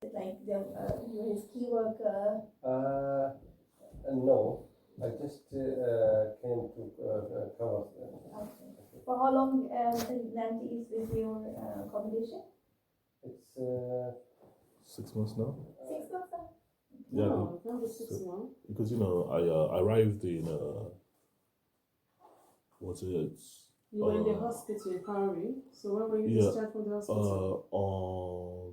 Like you're his key worker? No, I just came to cover. Okay. For how long Nancy is with your accommodation? It's 6 months now. 6 months now? Yeah, No, not 6 months. because I arrived in what's it? You were in the hospital in Paris. So when were you discharged from the hospital? On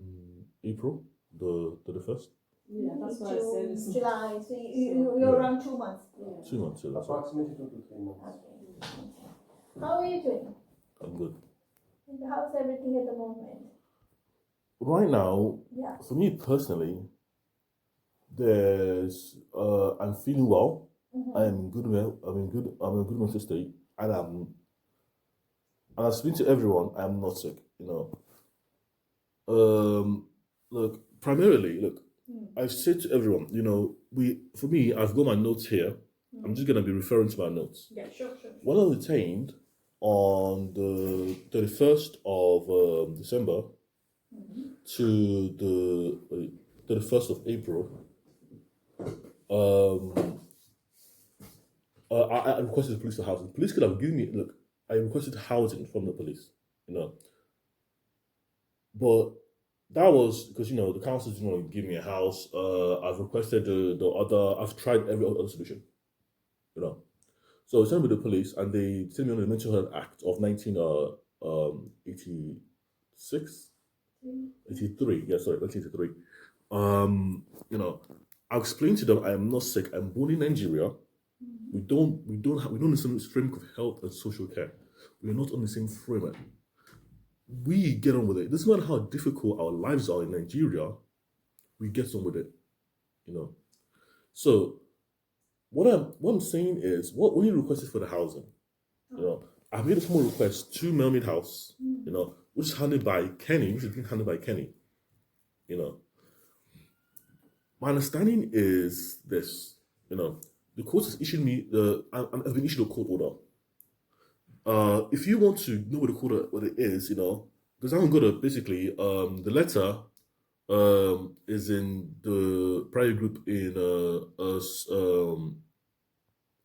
April the 31st. Yeah, that's why I said it's July. So you're around 2 months. Yeah. 2 months. Yeah, that's right. approximately 2 to 3 months. Okay. How are you doing? I'm good. And how's everything at the moment? Right now, Yeah. for me personally, I'm feeling well. Mm-hmm. I'm in good. I'm in good mental state, and I speak to everyone. I'm not sick. Look, primarily, I said to everyone, for me, I've got my notes here. I'm just gonna be referring to my notes. Yeah, sure. When I was detained on the 31st of December to the 31st of April, I requested the police to housing. The police could have given me I requested housing from the police, but that was because the council didn't want to give me a house. I've requested I've tried every other solution, So I sent with the police, and they sent me on the Mental Health Act of 1986, 83. Yeah, sorry, 1983. I explained to them I am not sick. I'm born in Nigeria. We don't on the same framework of health and social care. We are not on the same framework. We get on with it. Doesn't matter how difficult our lives are in Nigeria, we get on with it. So what I'm saying is, what when you requested for the housing, I made a small request to Mealmead House, which is handled by Kenny, which is being handled by Kenny. My understanding is this, the court has issued me I've been issued a court order. If you want to know what it is, because I'm gonna basically the letter is in the private group in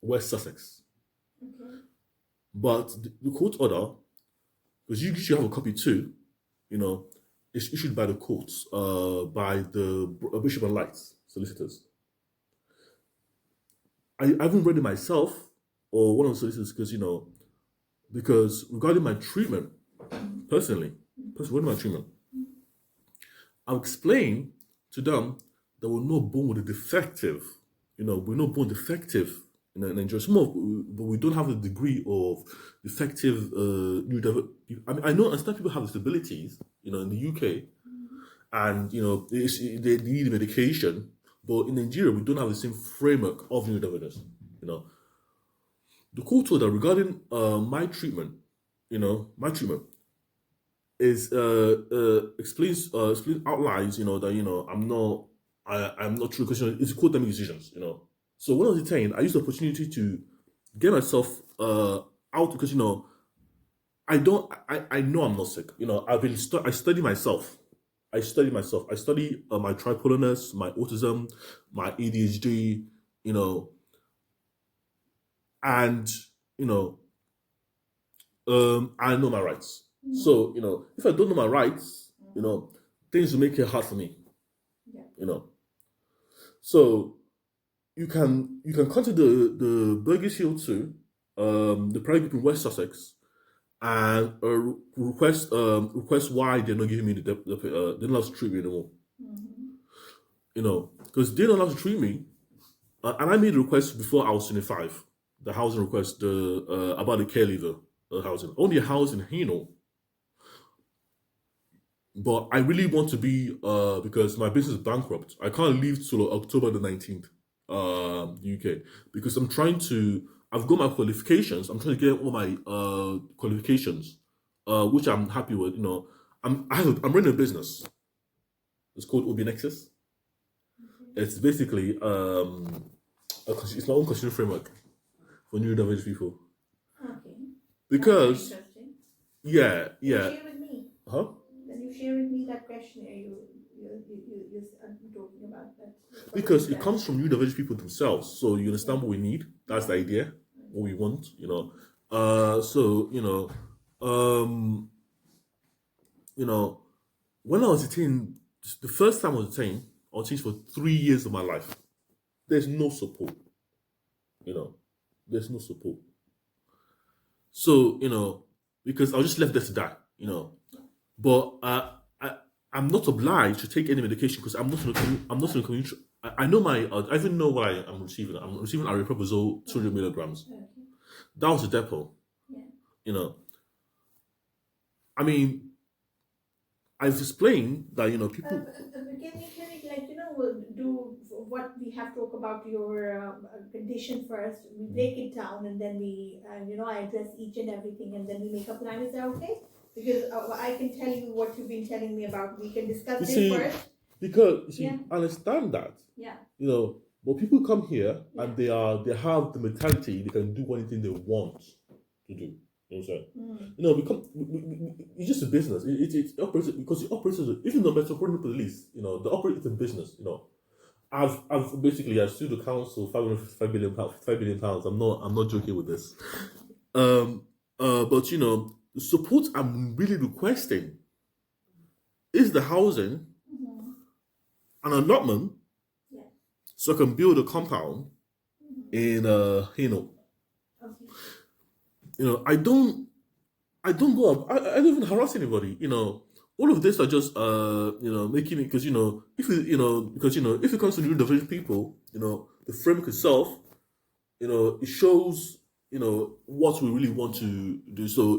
West Sussex. Okay. But the court order, because you should have a copy too, it's issued by the courts, by the Bishop and Lights solicitors. I haven't read it myself or one of the solicitors because regarding my treatment, personally, regarding my treatment, I'll explain to them that we're not born with a defective, we're not born defective in Nigeria. But we don't have a degree of defective I know understand people have disabilities, in the UK, and they need medication, but in Nigeria we don't have the same framework of neurodivergence. The court told that regarding my treatment, my treatment is explains outlines that I'm not true because it's court making decisions. So when I was detained, I used the opportunity to get myself out because I know I'm not sick. I study myself. I study my tripolarness, my autism, my ADHD. And I know my rights. So if I don't know my rights, things will make it hard for me. Yeah. So you can contact the Burgess Hill too, the private group in West Sussex, and request why they're not giving me they're not allowed to treat me anymore. Because they're not allowed to treat me, and I made a request before I was 25. The housing request about the care leaver housing, only a house in Hainault. But I really want to be because my business is bankrupt. I can't leave till October the 19th, UK, because I've got my qualifications. I'm trying to get all my qualifications, which I'm happy with. I'm running a business. It's called Obi Nexus. It's basically it's my own constitutional framework for neurodivergent people. Okay. Because interesting. yeah. Share with me. Huh? Can you share with me that questionnaire you're talking about that? Because it comes from neurodivergent people themselves. So you understand what we need. That's the idea. What we want. So when I was a teen, the first time I was a teen, I was a teen for 3 years of my life. There's no support. There's no support. So because I was just left there to die. But I'm not obliged to take any medication because I'm not in a community. I know I even know what I'm receiving. I'm receiving aripiprazole 200 milligrams. Okay. That was a depot. Yeah. I mean, I've explained that people. Can we do what we have talk about your condition first? We break it down and then we I address each and everything and then we make a plan. Is that okay? Because I can tell you what you've been telling me about. We can discuss this first. Because I understand that. Yeah. But people come here and they have the mentality they can do anything they want to do. You know what I'm saying? It's just a business. It operates because it operates as even the Metropolitan Police. They operate as a business. I've sued the council £5 billion. I'm not joking with this. But the support I'm really requesting is the housing, an allotment, so I can build a compound in I don't go up. I don't even harass anybody. All of this are just making it because if it comes to neurodivergent people, the framework itself, it shows what we really want to do. So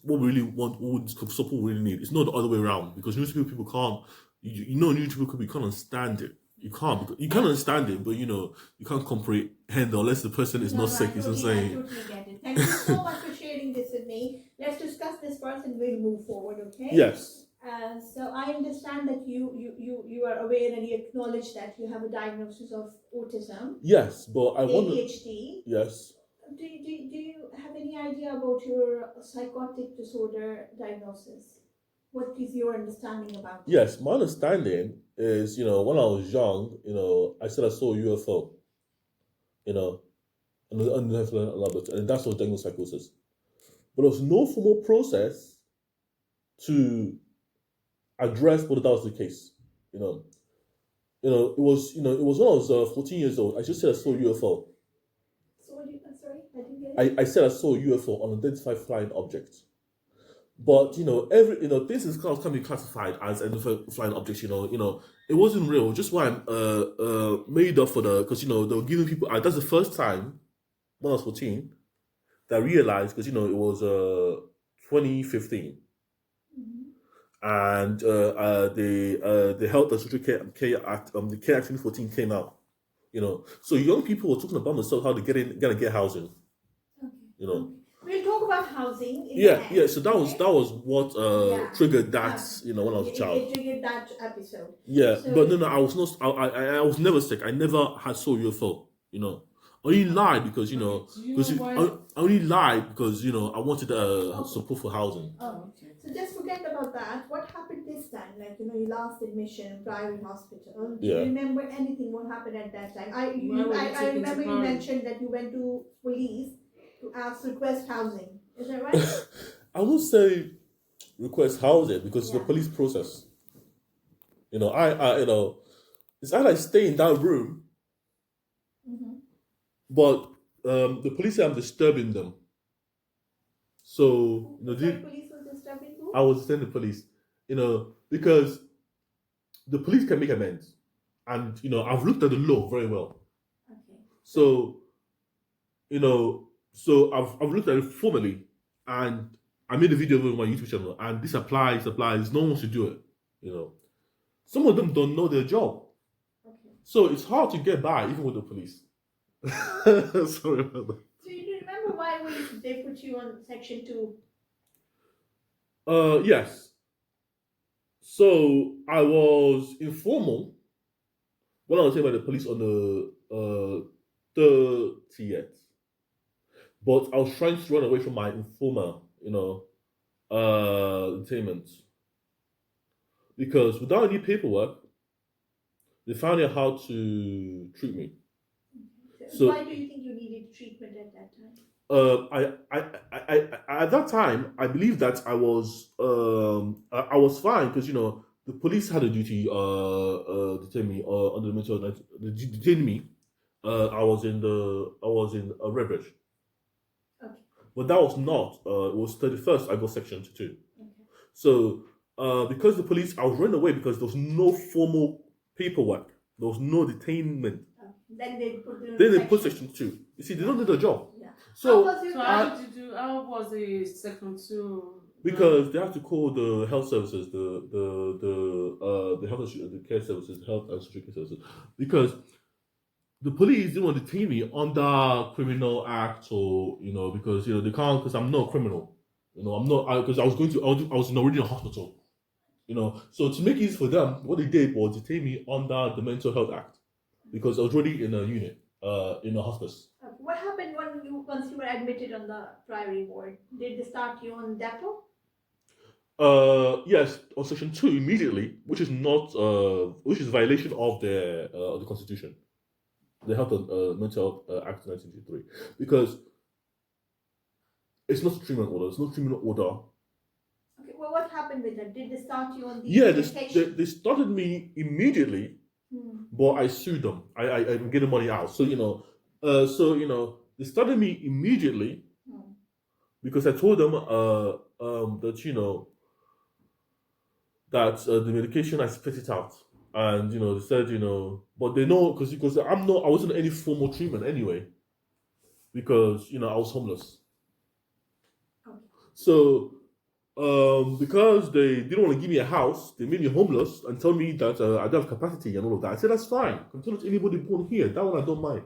what we really want, what support we really need. It's not the other way around because neurodivergent people can't. Neurodivergent people can't understand it. You can't. Because you can understand it, but you can't comprehend unless the person is not sick. I totally get it. Thank you so much for sharing this with me. Let's discuss this first and we'll move forward. Okay? Yes. So I understand that you are aware and you acknowledge that you have a diagnosis of autism. Yes, but I want ADHD. Yes. Do you have any idea about your psychotic disorder diagnosis? What is your understanding about it? Yes, my understanding is, when I was young, I said I saw a UFO, and that's what diagnosed psychosis. But there was no formal process to address whether that was the case. It was when I was 14 years old. I just said I saw a UFO. Sorry, I didn't get it. I said I saw a UFO, unidentified flying object. But things can be classified as a flying object. It wasn't real. Just why I made up for because they were giving people. That's the first time when I was 14 that I realized because it was 2015, and the Health and Social Care Act, the Care Act 2014 came out. So young people were talking about themselves how to get housing. Okay. We'll talk about housing. Yeah. So that was what triggered that. When I was a child. It triggered that episode. Yeah, so, but no, I was not. I was never sick. I never had saw UFO. I only lied because I only lied because I wanted support for housing. Oh, okay. So just forget about that. What happened this time? Your last admission, private hospital. Do you remember anything? What happened at that time? I remember you mentioned that you went to police to request housing. Is that right? I won't say request housing because it's the police process. It's either I stay in that room, but the police say I'm disturbing them. So the police was disturbing you? I was disturbing the police, because the police can make amends, and I've looked at the law very well. Okay. So So I've looked at it formally, and I made a video on my YouTube channel, and this applies. No one wants to do it. Some of them don't know their job, so it's hard to get by even with the police. Sorry about that. So you do remember why they put you on Section 2? Yes. So I was informal when I was taken by the police on the 30th. But I was trying to run away from my informal, detainment. Because without any paperwork, they found out how to treat me. So why do you think you needed treatment at that time? At that time, I believe that I was fine because the police had a duty detain me under the mental they detained me. I was in a rebel, Okay. but that was not. It was 31st. I got section 2. Okay. So because the police, I was running away because there was no formal paperwork. There was no detainment. Then they put section 2. You see, they don't do the job. Yeah. So how was the section 2? Because they have to call the health services, the care services, health and social care services, because the police didn't want to detain me under criminal act or because they can't because I'm not a criminal. I'm not because I was already in a hospital. So to make it easy for them, what they did was detain me under the Mental Health Act because I was already in a unit, in a hospice. What happened once you were admitted on the Priory ward? Did they start you on depot? Yes, on section 2 immediately, which is not which is violation of the Constitution, the Health and Mental Health Act 1983, because it's not a treatment order. It's no treatment order. Okay, well, what happened with that? Did they start you on the medication? They started me immediately, but I sued them. I'm getting money out. So they started me immediately because I told them that that the medication I spit it out, and they said but they know because I wasn't in any formal treatment anyway because I was homeless. Okay. So because they didn't want to give me a house, they made me homeless and told me that I don't have capacity and all of that. I said that's fine. Continue to anybody born here. That one I don't mind.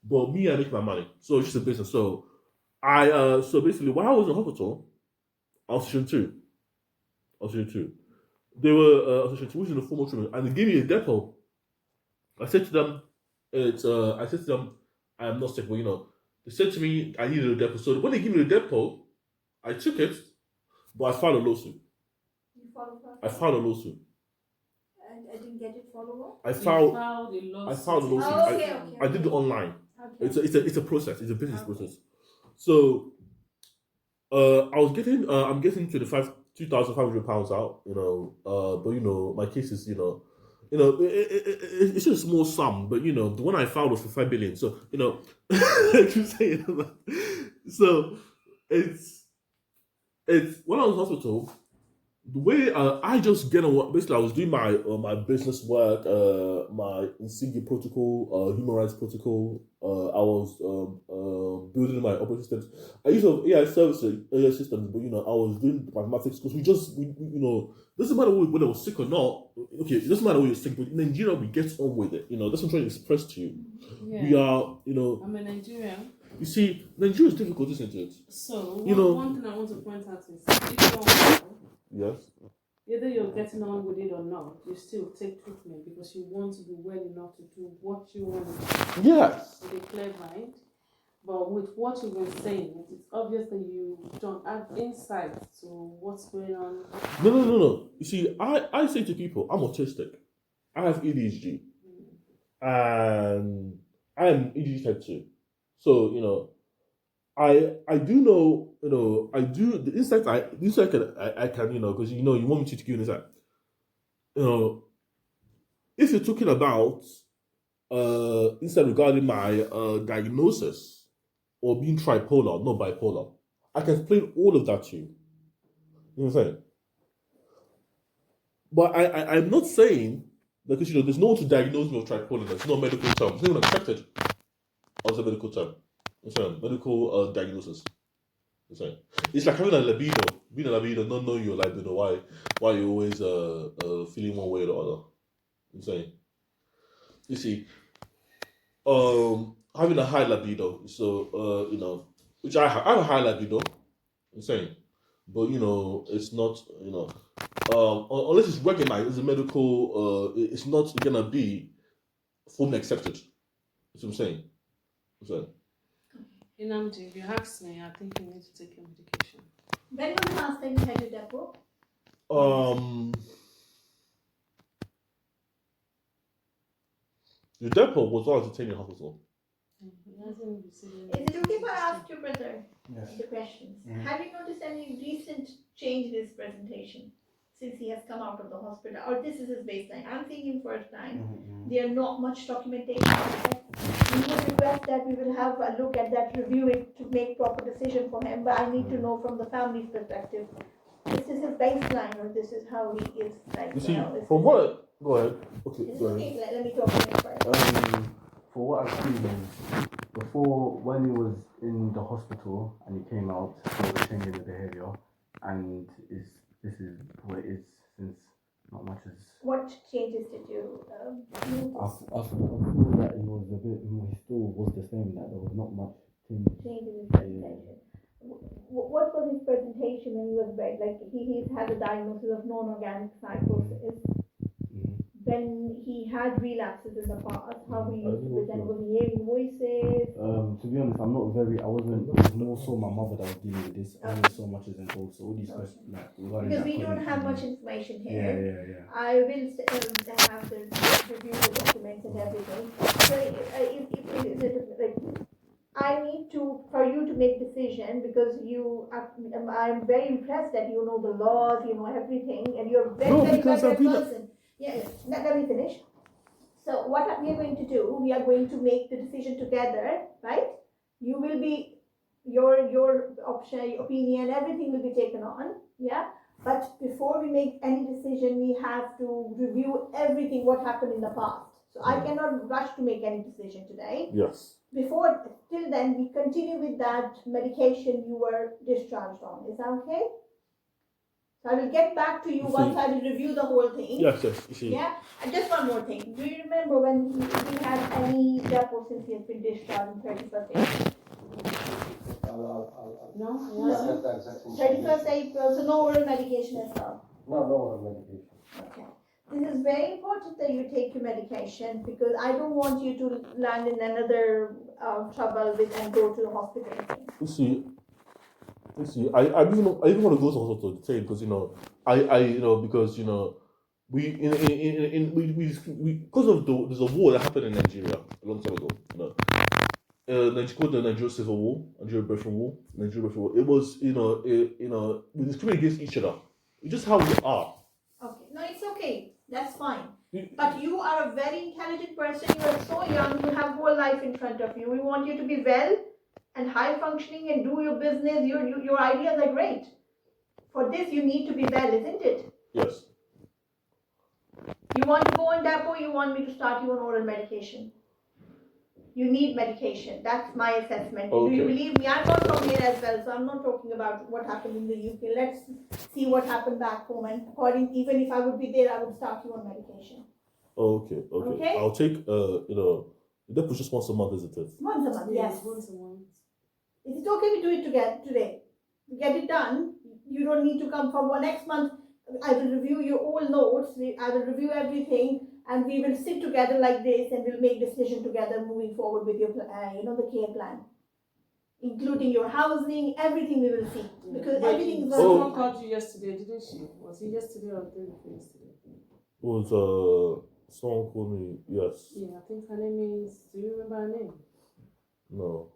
But me, I make my money, so it's just a business. So so basically, while I was in hospital, I was section 2. They were section 2, which is a formal treatment, and they gave me a depot. I said to them, I am not sick, but they said to me I needed a depot. So when they gave me the depot, I took it, but I filed a lawsuit. You filed I filed a lawsuit. I didn't get it followed up. I filed a lawsuit. Oh, okay. I did it online. Okay. It's a process. It's a business process. So I'm getting £2,500 out. But my case is it's just a small sum. But the one I filed was for 5 billion. So I'm saying that. So it's when I was in hospital. The way I just get on, basically I was doing my business work, my Insignia protocol, human rights protocol. I was building my operating systems. I used AI services, AI systems, but I was doing mathematics because we doesn't matter whether I was sick or not. Okay, it doesn't matter whether you're sick, but in Nigeria we get on with it. That's what I'm trying to express to you. Yeah. We are, I'm a Nigerian. You see, Nigeria is difficult, isn't it? So one thing I want to point out is if yes. Either you're getting on with it or not, you still take treatment because you want to be well enough to do what you want to do. Yes. With a clear mind. But with what you've been saying, it's obvious that you don't have insight to what's going on. No. You see, I say to people, I'm autistic. I have ADHD. And I am ADHD type 2. So, I do know, I do the insight I can because you want me to give you insight. If you're talking about insight regarding my diagnosis or being tripolar, not bipolar, I can explain all of that to you. You know what I'm saying? But I'm not saying that because there's no one to diagnose me with tripolar. It's not a medical term. It's not even accepted as a medical term. Medical diagnosis. It's like having a libido. Being a libido, not knowing your libido. Why you always feeling one way or the other. I'm saying. You see, having a high libido. So which I have a high libido. I'm saying, but it's not unless it's recognized as a medical. It's not gonna be fully accepted. That's what I'm saying. Inamdi, if you ask me, I think you need to take your medication. When was the last time you had a depot? The depot was on to take in hospital. He hasn't received Is it okay if I ask your brother Yes. the questions? Mhm. Have you noticed any recent change in his presentation since he has come out of the hospital? Or this is his baseline? I'm seeing him first time. Mhm. There are not much documentation. We would request that we will have a look at that, review it to make proper decision for him. But I need to know from the family's perspective. This is his baseline, or this is how he is like. You see, is from this what? Go ahead. Okay, it? Is go it ahead. okay? Let me talk to him first. For what I've seen is before when he was in the hospital and he came out, he was changing the behaviour, and this is what it is since not much has. What changes did you notice? I feel that he was a bit. He still was the same. That there was not much change. Change in his presentation. What was his presentation when he was bred? Like he's had a diagnosis of non-organic psychosis. When he had relapses in the past, how he used to present, was he hearing voices? To be honest, I'm not very. I wasn't. It was more so my mother that was dealing with this. I wasn't so much as involved. So all these questions, like regarding Because that we don't point, have much information here. Yeah. I will have to review the documents and everything. So I need for you to make decision because I'm very impressed that you know the laws, you know everything, and you're very better person. Yeah. Let me finish. So what we are going to do, we are going to make the decision together, right? You will be your option, opinion, everything will be taken on, yeah. But before we make any decision, we have to review everything what happened in the past. So I cannot rush to make any decision today. Yes. Till then, we continue with that medication you were discharged on. Is that okay? So I will get back to you once I will review the whole thing. Yes. You see. Yeah. And just one more thing. Do you remember when he had any depot since he has been discharged on 31st April? No. 31st April, so no oral medication as well. No oral medication. Okay. This is very important that you take your medication because I don't want you to land in another trouble and go to the hospital again. You see, I even want to go to hospital to tell you because because we because of there's a war that happened in Nigeria a long time ago. Called the Nigerian Civil War, Nigerian Biafran War. It was we discriminate against each other. It's just how we are. Okay, no, it's okay. That's fine. But you are a very intelligent person. You are so young. You have whole life in front of you. We want you to be well and high functioning and do your business. Your ideas are great. For this, you need to be well, isn't it? Yes. You want to go on depot. You want me to start you on oral medication. You need medication. That's my assessment. Okay. Do you believe me? I'm not from here as well, so I'm not talking about what happened in the UK. Let's see what happened back home. And even if I would be there, I would start you on medication. Okay. I'll take that was just once a month, isn't it? Once a month, yes. Once a month. Is it okay we do it today? Get it done. You don't need to come for next month. I will review your all notes. I will review everything. And we will sit together like this and we'll make decision together moving forward with your, the care plan. Including your housing, everything we will see. Because everything is Someone called you yesterday, didn't she? Was it yesterday or the day before yesterday? It was someone called me, yes. Yeah, I think her name is, do you remember her name? No.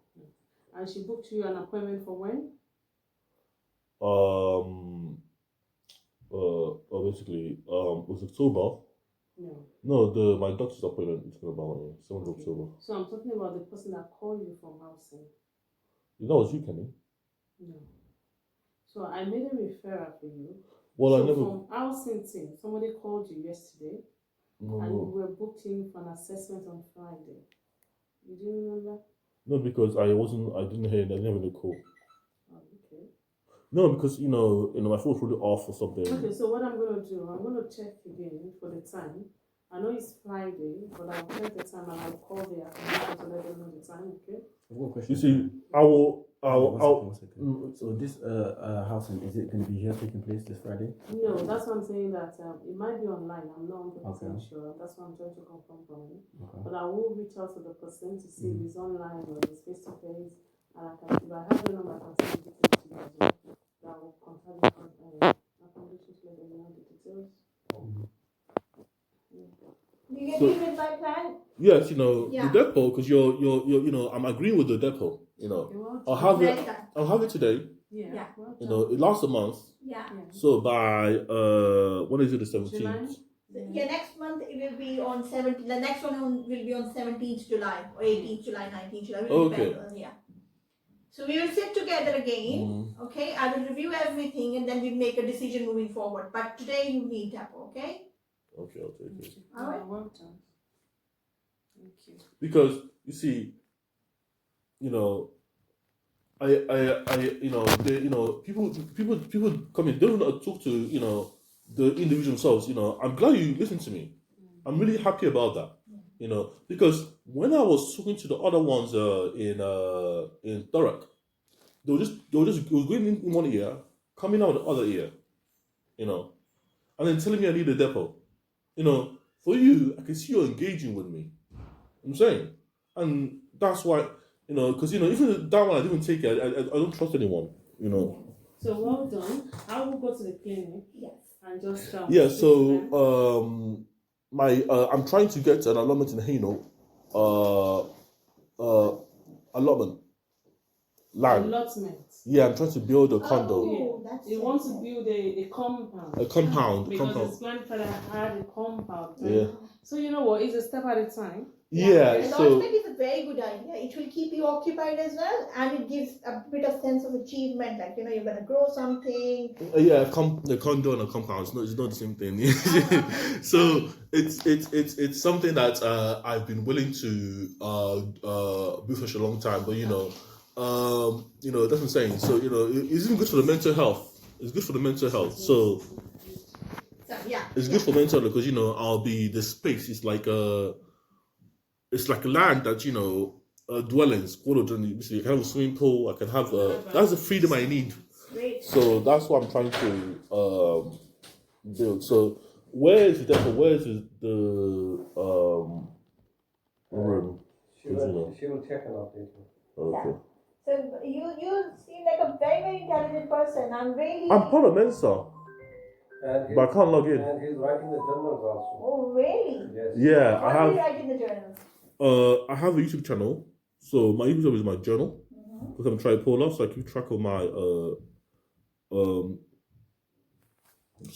And she booked you an appointment for when? Basically, it was October. No, my doctor's appointment is about 7th of October. So I'm talking about the person that called you from housing. That was you, Kenny? No. So I made a referral for you. Well, so I never. From housing team, somebody called you yesterday, and you were booked in for an assessment on Friday. You do remember? No, because I didn't hear. I didn't have any call. Oh, okay. No, because my phone was really off or something. Okay, so what I'm gonna do, I'm gonna check again for the time. I know it's Friday, but I'll check the time and I'll call the accommodation to let them know the time. Okay. One question. You see, I'll. One second. So this housing, is it going to be here taking place this Friday? No, that's what I'm saying. That it might be online. I'm not 100% sure. That's what I'm trying to confirm from you. Okay. But I will reach out to the person to see if it's online or it's face to face, and if I have the number, I can send it to you as well. I will contact the accommodation to let them know the details. Do you So- agree with my plan? Yes, you know, Yeah. the depot, because you're, you know, I'm agreeing with the depot, you know. Okay, well I'll done. have Very it, good. I'll have it today, Yeah. Yeah. Well you done. know, it lasts a month. Yeah. Yeah. So by, when is it, the July? 17th? Yeah, next month it will be on 17th. The next one will be on 17th July or 18th July, 19th July. Will Okay. depend on, yeah. So we will sit together again. Mm. Okay, I will review everything and then we'll make a decision moving forward. But today you need depot, okay? Okay, I'll take it. Okay. All right. Well done. Thank you. Because, you see, you know, you know, they, you know, people come in, they don't know how to talk to, you know, the individual themselves. You know, I'm glad you listened to me. I'm really happy about that. You know, because when I was talking to the other ones in Thurrock, they were just it was going in one ear, coming out the other ear, you know, and then telling me I need a depot. You know, for you, I can see you're engaging with me. I'm saying, and that's why, you know, because you know, even that one I didn't take it. I don't trust anyone. You know. So well done. I will go to the clinic Yes. and just Yeah. speak to them. So my I'm trying to get an allotment in Haino, allotment land. Allotment. Yeah, I'm trying to build a condo, Oh, that's They want to build a compound. a compound, Because his grandfather had a compound. Right? Yeah. So you know what? It's a step at a time. Yeah. And So allotment is a very good idea. It will keep you occupied as well, and it gives a bit of sense of achievement. Like you know, you're gonna grow something. yeah, the condo and a compound. It's not the same thing. So it's something that I've been willing to do for such a long time. But you know, that's what I'm saying. So you know, it's even good for the mental health. It's good for the mental health. So So yeah, it's good for mental health because you know I'll be the space. It's like a land that you know dwellings. Basically, I can have a swimming pool. I can have that's the freedom I need. great. So that's what I'm trying to build. So where is the room? She will check and update you. Okay. So you seem like a very intelligent person. I'm part of Mensa, And but I can't log in. and he's writing the journals also. Oh really? Yes. Yeah, What I do you have. write in the journals? I have a YouTube channel. So my YouTube channel is my journal because I'm tripolar, so I keep track of my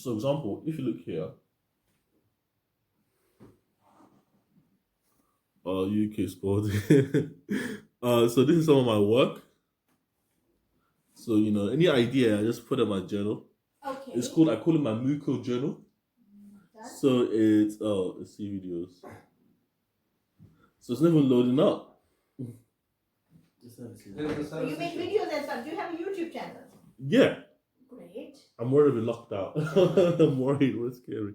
So, example, if you look here, UK sport. So this is some of my work. So you know, any idea, I just put in my journal. Okay. I call it my Muko journal. So let's see videos. So it's never loading up. So you make videos and stuff. Do you have a YouTube channel? Yeah, Great. I'm worried to be locked out. I'm worried. What's scary?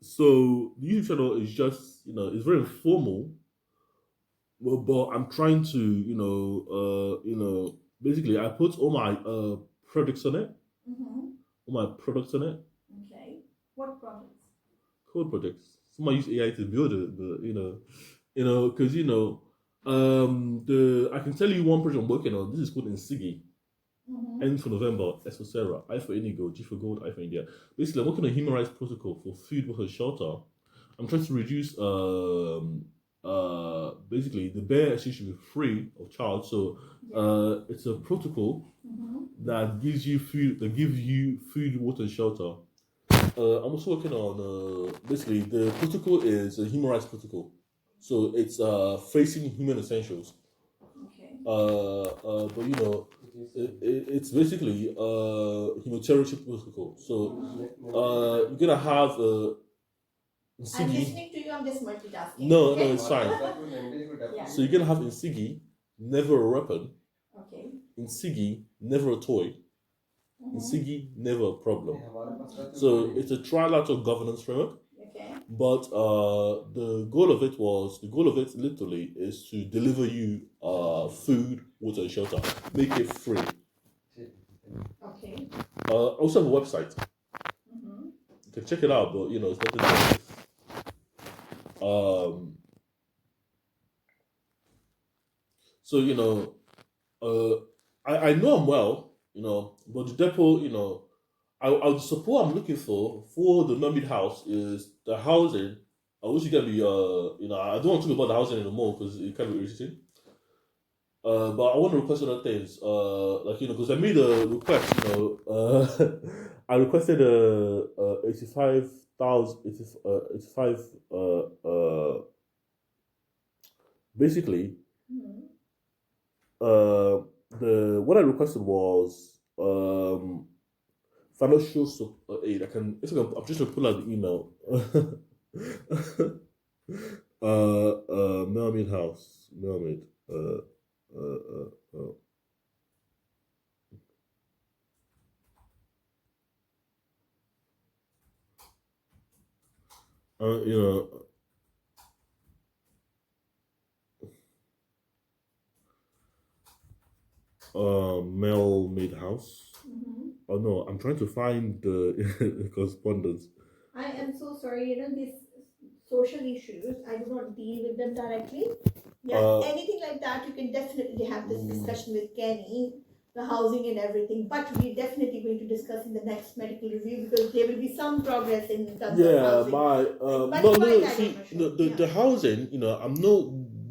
So the YouTube channel is just it's very informal. Well, but I'm trying to basically I put all my products on it. All my products on it. Okay. What products? Code projects. Someone use AI to build it, but because I can tell you one project I'm working on. This is called Insigi. N for November, S for Sarah, I for Indigo, G for Gold, I for India. Basically, I'm working on a human rights protocol for food, water, shelter. I'm trying to reduce basically the bear actually should be free of charge. So it's a protocol that gives you food, water, and shelter. I'm also working on basically the protocol is a human rights protocol. So it's facing human essentials. Okay. But it's basically humanitarian protocol. So you're gonna have I'm listening to you. I'm just multitasking. No, okay? it's fine. Yeah. So you're gonna have Insigi, never a weapon. Okay. Insigi, never a toy. Insigi, never a problem. So it's a trilateral governance framework. Okay. But the goal of it literally is to deliver you food, water, and shelter. Make it free. Okay. Also have a website. You can check it out, but it's nothing like this. So I know I'm well, but the depot, the support I'm looking for the Mealmead house is the housing. I wish you get me. I don't want to talk about the housing anymore because it can be irritating. But I want to request other things. Because I made a request. I requested 85,000. 85. Basically, Mhm. the what I requested was financial aid. I'm just gonna pull out the email. Mealmead house. Mealmead. Uh, uh, uh, uh, you know, Mealmead house. Mhm. Oh no, I'm trying to find the correspondence. I am so sorry. These social issues, I do not deal with them directly. Yeah, anything like that, you can definitely have this discussion with Kenny, the housing and everything. But we're definitely going to discuss in the next medical review because there will be some progress in terms of Yeah, housing. my But no, fine, no. I See, don't know, the sure. the housing. I'm not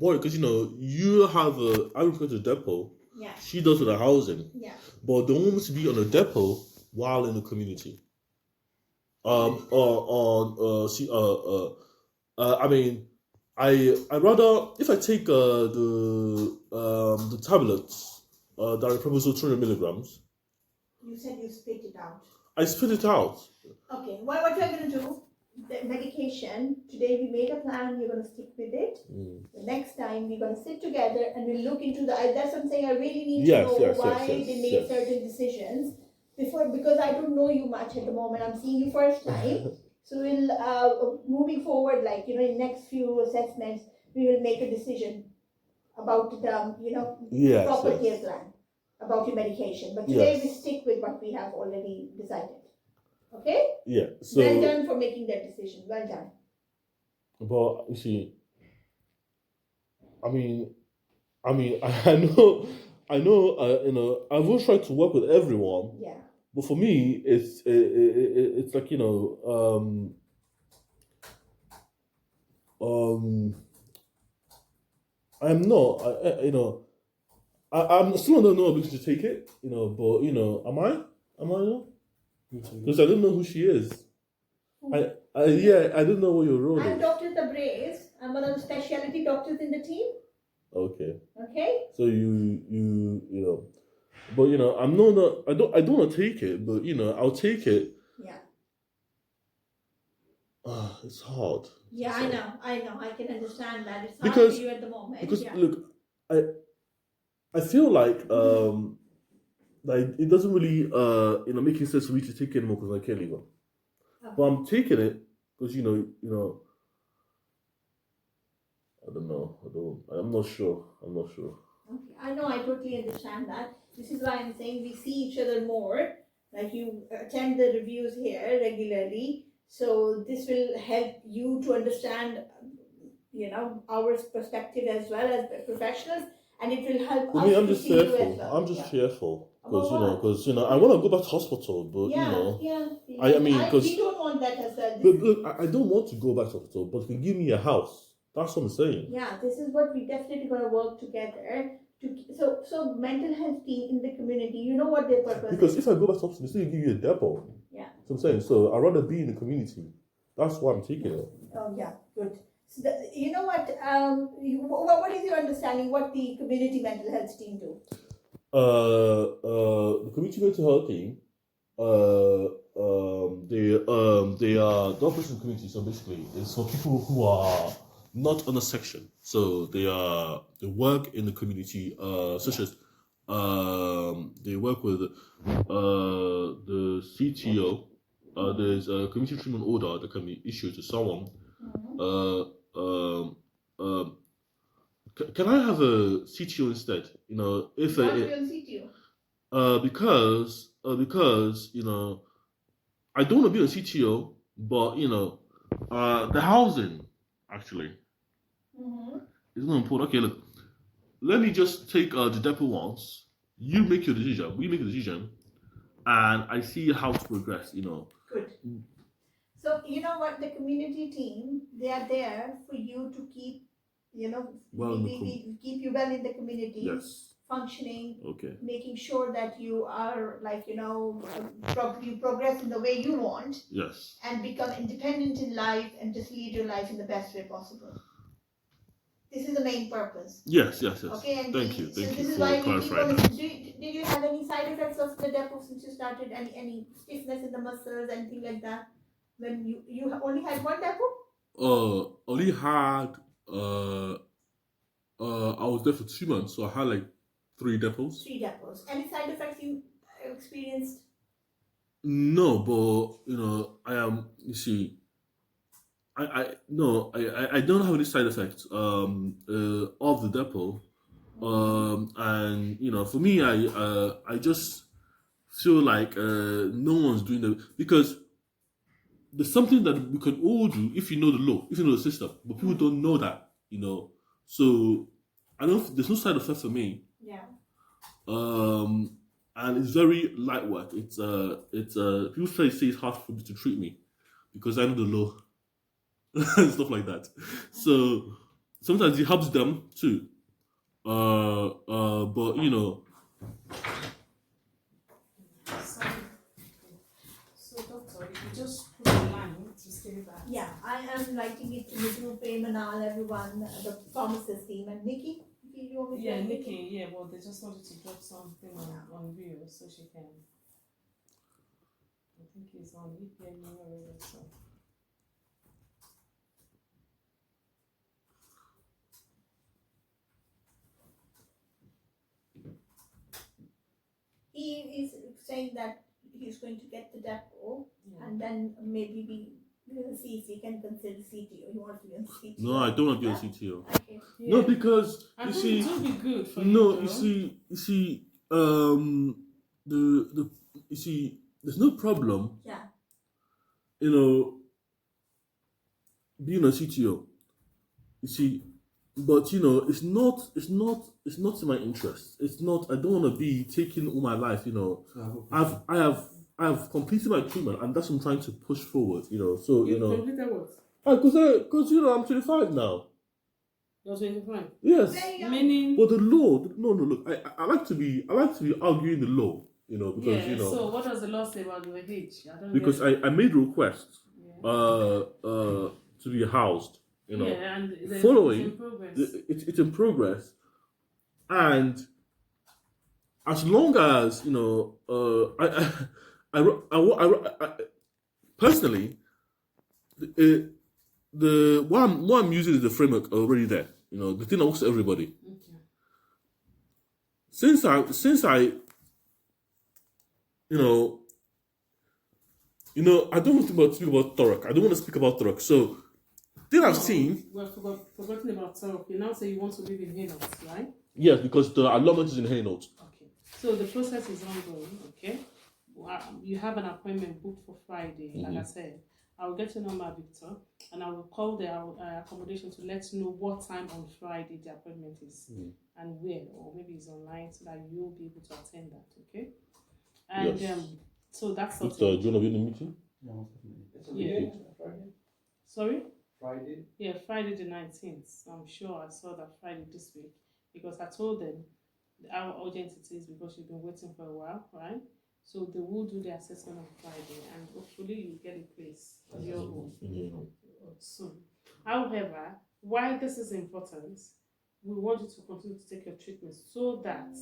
worried because you have I refer to the depot. Yeah, She does with the housing, yeah. but don't want me to be on a depot while in the community. See, I mean, I rather if I take the tablets that are proposal 200 milligrams, You said you spit it out. I spit it out. Okay, what you're going to do, the medication, today we made a plan, we're going to stick with it. The next time we're going to sit together and we'll look into that's what I'm saying. I really need to know why they made certain decisions because I don't know you much at the moment. I'm seeing you first time. So we'll, moving forward, in next few assessments, we will make a decision about the, proper care plan about your medication. But today we stick with what we have already decided. Okay? Yeah. So well done for making that decision. Well done. But you see, I mean, I know. I've always tried to work with everyone. Yeah. But for me, it's like I'm not. I'm still under no obligation to take it. But am I? Am I? Because I don't know who she is. I don't know what your role I'm is. Dr. Tabrez. I'm one of the specialty doctors in the team. Okay. Okay. So but I'm not. I don't want to take it, but I'll take it. Yeah. It's hard. Yeah, Sorry. I know. I can understand that. It's hard Because for you at the moment. because yeah. look, I feel like it doesn't really making sense for me to take it anymore because I can't leave her. Okay. But I'm taking it because I don't know. I'm not sure. Okay. I know. I totally understand that. This is why I'm saying we see each other more. Like you attend the reviews here regularly, so this will help you to understand, our perspective as well as professionals, and it will help us I'm to just see you as fearful. well. I'm just fearful About because I want to go back to hospital, but I mean, because we don't want that as well. but look, I don't want to go back to hospital, but can give me a house. That's what I'm saying. Yeah, this is what we definitely going to work together. So mental health team in the community, you know what their purpose Because is. if I go back to hospital, they still give you a depot. Yeah. So I'm saying, so I'd rather be in the community. That's why I'm taking it. Oh yeah, good. So you know what? What is your understanding? What the community mental health team do? The community mental health team. They are the operation community. So basically, it's for people who are not on a section. So they work in the community, such as they work with the CTO. There's a community treatment order that can be issued to someone. Uh, um, um, can I have a CTO instead? If CTO? Because I don't want to be a CTO, but the housing actually is not important. Okay, look, let me just take the depot once. You make your decision. We make a decision. and I see how to progress. Good. So you know what, the community team, they are there for you to keep, Well, we keep you well in the community, yes. functioning, Okay. making sure that you are like you progress in the way you want, Yes. and become independent in life and just lead your life in the best way possible. This is the main purpose. Yes. Okay, and Thank you this for is why we keep clarifying on. that. Did you have any side effects of the depot since you started? Any stiffness in the muscles, anything like that? When you only had one depot? Only had I was there for 2 months, so I had like 3 depots. 3 depots. Any side effects you experienced? No, but I am. You see, I no, I don't have any side effects of the depot. And for me, I just feel like no one's doing the because there's something that we can all do if you know the law, if you know the system, but people don't know that. So I don't. There's no side effect for me. Yeah. And it's very light work. It's people say it's hard for me to treat me because I know the law and stuff like that. So sometimes it helps them too. But So, doctor, if you just put a line to say that. Yeah, I am writing it to Midu, Manal, everyone, the pharmacist team, and Nikki. You want me to Yeah, write Nikki, yeah, but they just wanted to drop something on Rio so she can. I think it's on EPM already, so. He is saying that he's going to get the depot, Yeah. and then maybe we will see if he can consider CTO. He wants to be on CTO. no, I don't want to be a CTO. Okay. No, Yeah. because I you think see, it will be good for no, you. you see, the you see, there's no problem. Yeah. Being a CTO. You see, but it's not in my interest. It's not. I don't want to be taking all my life. I have completed my treatment, and that's what I'm trying to push forward. So You completed what? Because I'm 25 now. You're 25. Yes. Meaning. But the law, no, look, I like to be arguing the law, because Yeah. So what does the law say about your age? I don't because get I made a request, Yeah. to be housed, Yeah, and following it's in progress. it's in progress, and as long as I personally, the what I'm using is the framework already there. The thing that works for everybody. Okay. Since I I don't want to speak about Torok. I don't want to speak about Torok. So, thing I've seen. We're forgotten about Torok. You now say you want to live in Hainaut, right? Yes, because the allotment is in Hainaut. Okay. So the process is ongoing. Okay. You have an appointment booked for Friday. Like I said, I'll get your number, Victor, and I will call the accommodation to let you know what time on Friday the appointment is and where, or maybe it's online so that you'll be able to attend that. Okay. And Yes. so that's Victor, something. do you want to be in the meeting? Yeah. Friday. Sorry? Friday. Yeah, Friday the 19th. I'm sure I saw that Friday this week because I told them how urgent it is because you've been waiting for a while, right? So they will do the assessment on Friday and hopefully you get a place on your own soon. However, why this is important, we want you to continue to take your treatment so that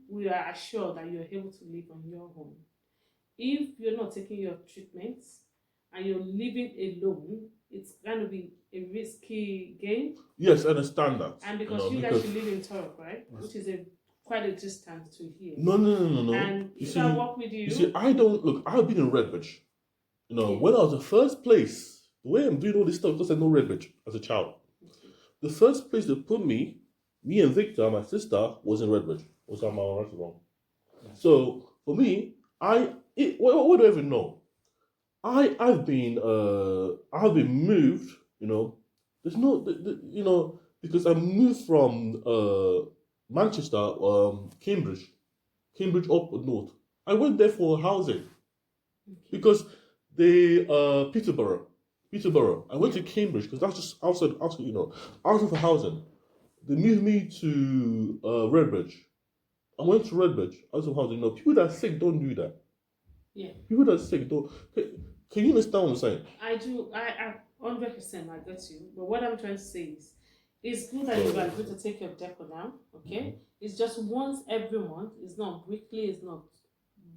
we are assured that you're able to live on your own. If you're not taking your treatments and you're living alone, it's going to be a risky game. Yes, I understand that. And because you guys should live in Torok, right? Which is quite a distance to here. No. And if I work with you. You see, I don't look. I've been in Redbridge. When I was the first place, the way I'm doing all this stuff because I know Redbridge as a child. Okay. The first place they put me and Victor, my sister, was in Redbridge. Was on my own restaurant. So for me, what do I even know? I've been moved. There's no because I moved from Manchester, Cambridge up north. I went there for housing because they Peterborough. I went to Cambridge because that's just outside, outside for housing. They moved me to Redbridge. I went to Redbridge outside for housing. People that are sick don't do that. Yeah. People that are sick don't. Can you understand what I'm saying? I do. I 100%. I get you. But what I'm trying to say is, it's good that you are going to take your deco now. Okay. Mm-hmm. It's just once every month. It's not weekly. It's not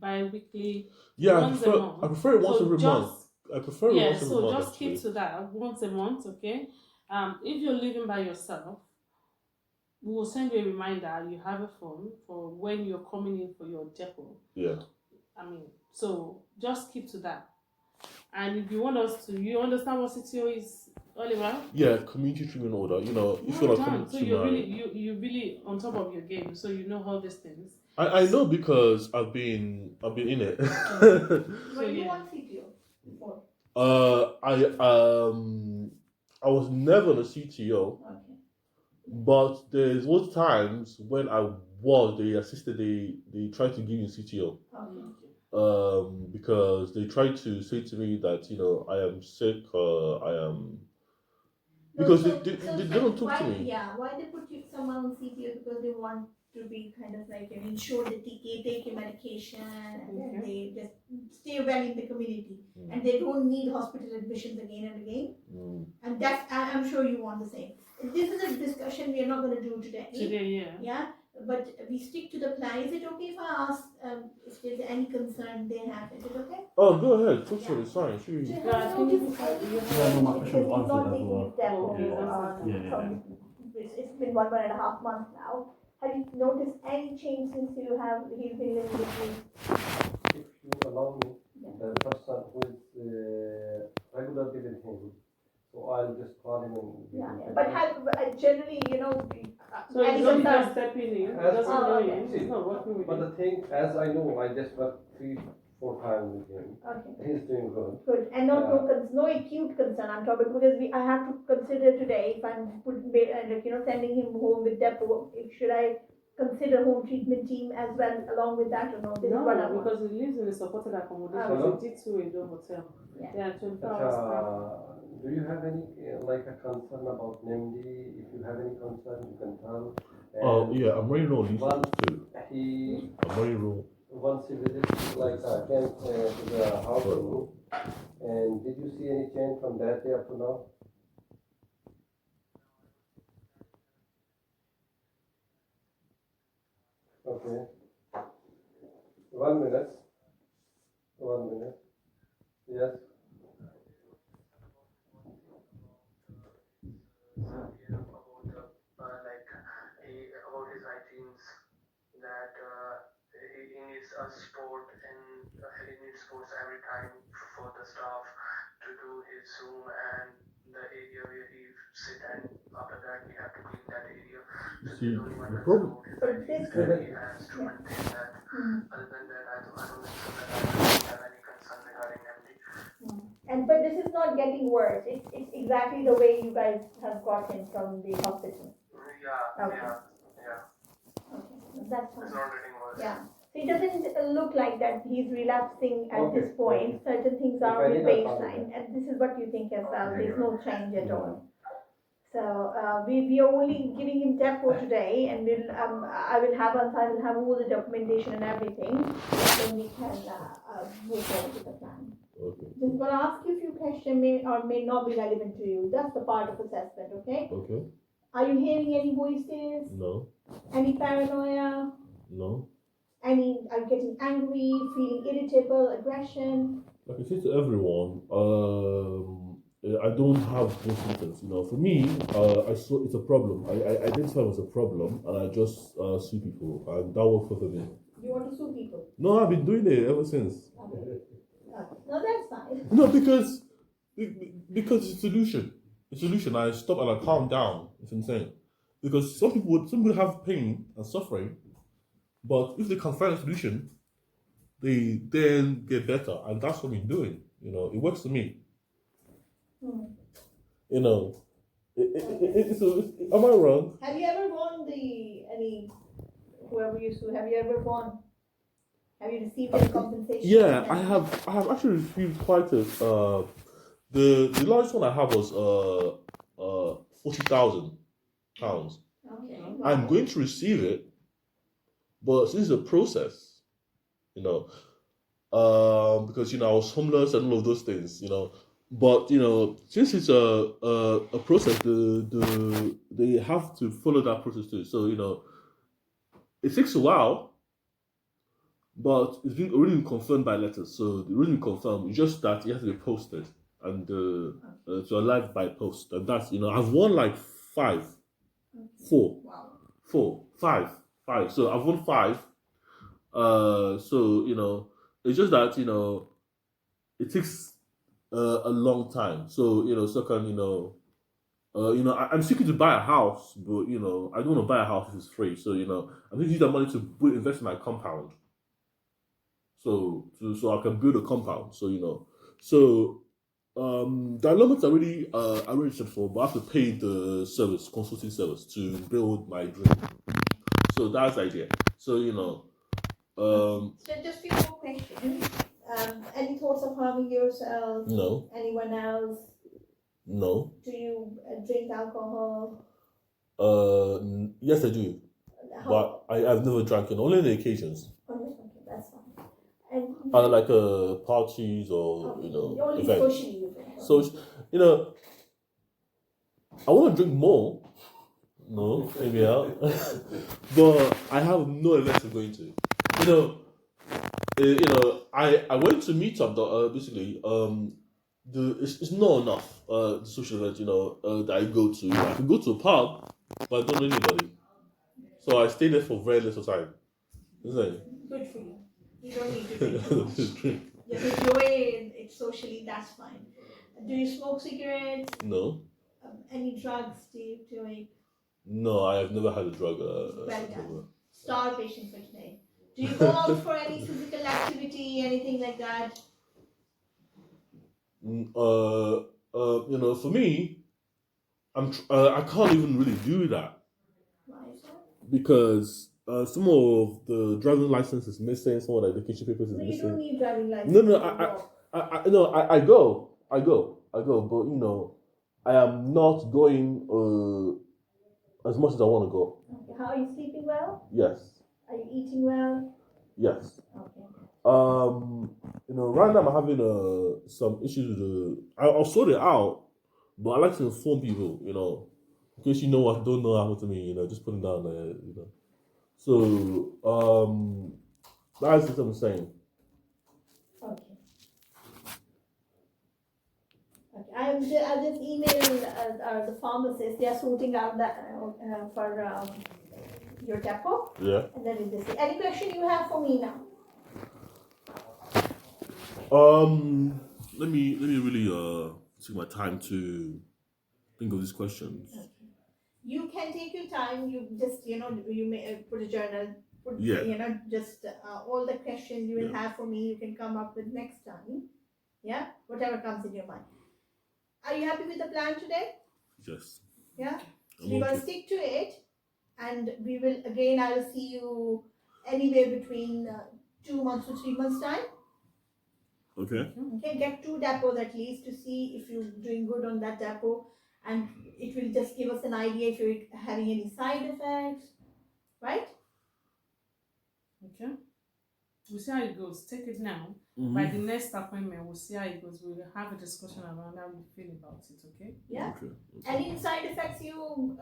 bi-weekly. Yeah, once a month. I prefer it once every month. I prefer it once every month. Yeah, so just keep to that once a month, okay? If you're living by yourself, we will send you a reminder. You have a phone for when you're coming in for your depo. Yeah. So just keep to that. And if you want us to, you understand what CTO is all about? Yeah, community treatment order. If you're not coming so you're really on top of your game. So you know all these things. I know because I've been in it. Were you on CTO before? I was never on a CTO. Okay. But there was times when I was, they tried to give me CTO. Okay. Because they tried to say to me that, I am sick, I am... Because they don't talk to me. Yeah, why they put someone on CTO? Because they want to be kind of like ensure that they take your medication and they just stay well in the community. And they don't need hospital admissions again and again. And that's, I'm sure you want the same. This is a discussion we are not going to do today. Yeah, but we stick to the plan. Is it okay if I ask if there's any concern they have? Is it okay? Oh, go ahead. Talk to me. Sorry. It's been 1.5 months now. Have you noticed any change since he's been living with you? If you allow me, the person who is regularly with him, so I'll just call him and... But generally, so it's not just stepping in, doesn't know him, he's not working with But him. the thing, as I know, I just worked 3-4 times with him. Okay. He's doing good. Good. And no acute concern I'm talking, because I have to consider today if I'm sending him home with depot, should I consider home treatment team as well along with that or no? No, because he lives in a supported accommodation. It's a D2 in the hotel. Yeah, 24 hours. Do you have any a concern about NIMD? If you have any concern, you can tell. Yeah, I'm running on these too. I'm running on. Once he visits, came to the house, and did you see any change from that day up to now? Okay. 1 minute. 1 minute. Yes. About his hygienes, that he needs a sport and he needs sports every time for the staff to do his Zoom and the area where he sit, and after that we have to clean that area. So See, the only one the problem. and he has to maintain that. Other than that, I don't think so that I don't have any concern regarding MD. But this is not getting worse. It's exactly the way you guys have got him from the hospital. Yeah. Okay. Okay. That's fine. It's not getting worse. Yeah. So it doesn't look like that he's relapsing at this point. Certain things are If I with need, baseline, and this is what you think as well. There's no change at all. So we are only giving him depot today, and I will have all the documentation and everything, then we can move forward with the plan. Okay. Just going to ask you a few questions, may or may not be relevant to you. That's the part of assessment, okay? Okay. Are you hearing any voices? No. Any paranoia? No. Are you getting angry, feeling irritable, aggression? Like I say to everyone, I don't have those symptoms. For me, I saw it's a problem. I identify it as a problem, and I just sue people, and that works for me. You want to sue people? No, I've been doing it ever since. Okay. No, that's fine. No, because it's a solution. It's a solution. I stop and I calm down. It's insane. Because some people have pain and suffering, but if they can find a solution, they then get better, and that's what we're doing. It works for me. Am I wrong? Have you ever won whoever you sue? Have you ever won? Have you received any compensation? Yeah, I have actually received quite a the largest one I have was £40,000. Okay. I'm Wow. going to receive it, but since it's a process, you know, because I was homeless and all of those things, But since it's a process, they have to follow that process too. So it takes a while, but it's been already been confirmed by letters. So the already been confirmed. It's just that it has to be posted and to arrive by post, and that's I've won like five, four, Wow. four, five. So I've won five. So it's just that it takes a long time. So second, I'm seeking to buy a house, but I don't want to buy a house if it's free. So I'm going to use that money to invest in my compound. So I can build a compound. So the elements are really registered for, but I have to pay the consulting service to build my dream. So that's the idea. So So just few more questions. Any thoughts of harming yourself? no, Anyone else? no. Do you drink alcohol? Yes, I do, but I've never drank it. Only on the occasions. Okay, that's fine. And Like parties or only events. socially you drink. So I want to drink more. No, maybe out. But I have no events I'm going to. I went to meet up. Basically, it's not enough. The social event, that I go to. I can go to a pub, but I don't know anybody. So I stay there for very little time. Isn't it? Good for you. You don't need to drink too much. Just enjoy it socially. That's fine. Do you smoke cigarettes? No. Any drugs do you doing? No, I have never had a drug. Well done. Star patient for today. Do you go out for any physical activity, anything like that? For me, I can't even really do that. Why is that? Because some of the driving license is missing, some of the education papers is No, you missing. don't need driving license. No, I go, but I am not going as much as I want to go. Okay. How are you sleeping well? Yes. Are you eating well? Yes. Okay. Right now I'm having some issues with I'll sort it out, but I like to inform people, in case what don't know happened to me, just put it down there, So that's what I'm saying. Okay. Okay. I'll just email the pharmacist. They are sorting out that for your depot. Yeah. And then we'll just see. Any question you have for me now? Let me really take my time to think of these questions. Okay. You can take your time. You just you may put a journal. Yeah. Just all the questions you will have for me. You can come up with next time. Yeah, whatever comes in your mind. Are you happy with the plan today? Yes. Yeah. So I'm we're gonna okay. stick to it, and we will again. I will see you anywhere between 2 months to 3 months time. Okay. Okay, get 2 depots at least to see if you're doing good on that depot, and it will just give us an idea if you're having any side effects, right? Okay. We'll see how it goes. Take it now. Mm-hmm. By the next appointment, we'll see how it goes. We'll have a discussion around how you feel about it, okay? Yeah. Okay. Any side effects you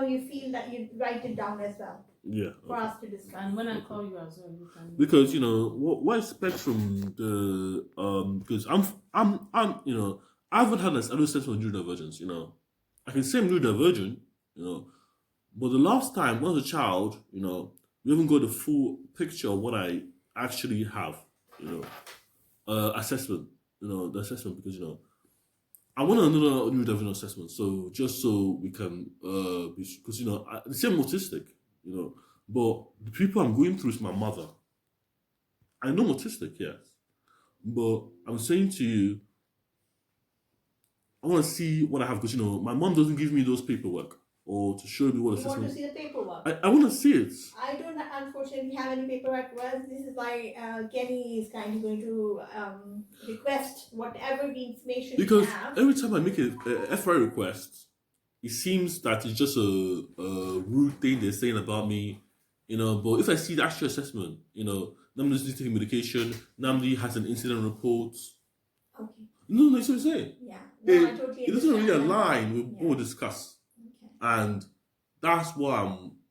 you feel that you write it down as well. Yeah. For us to discuss. And when I call you as well, you can. Because what I expect from the because I'm I haven't had an adolescent on neurodivergence. I can say I'm neurodivergent. But the last time when I was a child, we haven't got the full picture of what I actually have. Assessment. The assessment because I want another neurodivergent assessment. So just so we can because the same autistic. But the people I'm going through is my mother. I know I'm autistic, yes. But I'm saying to you, I want to see what I have because, my mom doesn't give me those paperwork. or to show me what You want to assessment. see the paperwork? I want to see it. I don't unfortunately have any paperwork. Well, this is why Kenny is kind of going to request whatever the information Because we have. every time I make a FRA request, it seems that it's just a rude thing they're saying about me, But if I see the actual assessment, Namdi's taking medication, Namdi has an incident report. Okay. No, it's what I'm saying. Yeah. No, I totally It doesn't really understand that. align with Yeah. what we discuss, Okay. and that's why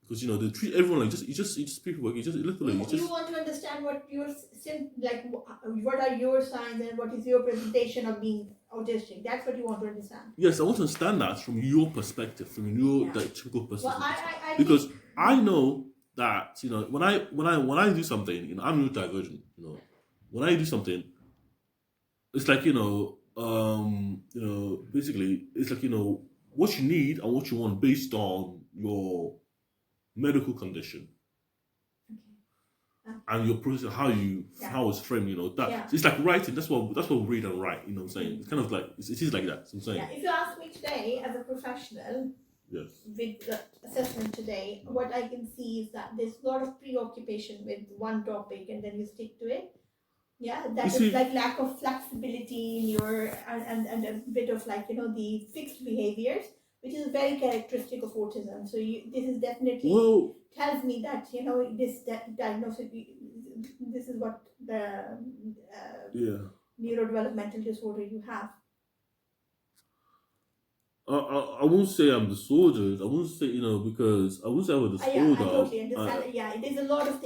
because they treat everyone like it's just paperwork. It's just literally You want to understand what your what are your signs and what is your presentation of being autistic. That's what you want to understand. Yes, I want to understand that from your perspective, from your typical perspective. Well, I because I know that when I do something, I'm neurodivergent. When I do something, it's like basically it's like what you need and what you want based on your medical condition and your process, how it's framed. That so it's like writing. That's what we read and write. You know what I'm saying? It's kind of like it is like that. So I'm saying. Yeah. If you ask me today as a professional. Yes. With the assessment today, what I can see is that there's a lot of preoccupation with one topic and then you stick to it. Yeah, that is like lack of flexibility in your and a bit of the fixed behaviors, which is very characteristic of autism. So this is definitely tells me that this diagnosis. This is what the neurodevelopmental disorder you have. I won't say I'm disordered. I won't say, because I won't say I'm a disorder. Yeah, I totally understand. There's a lot of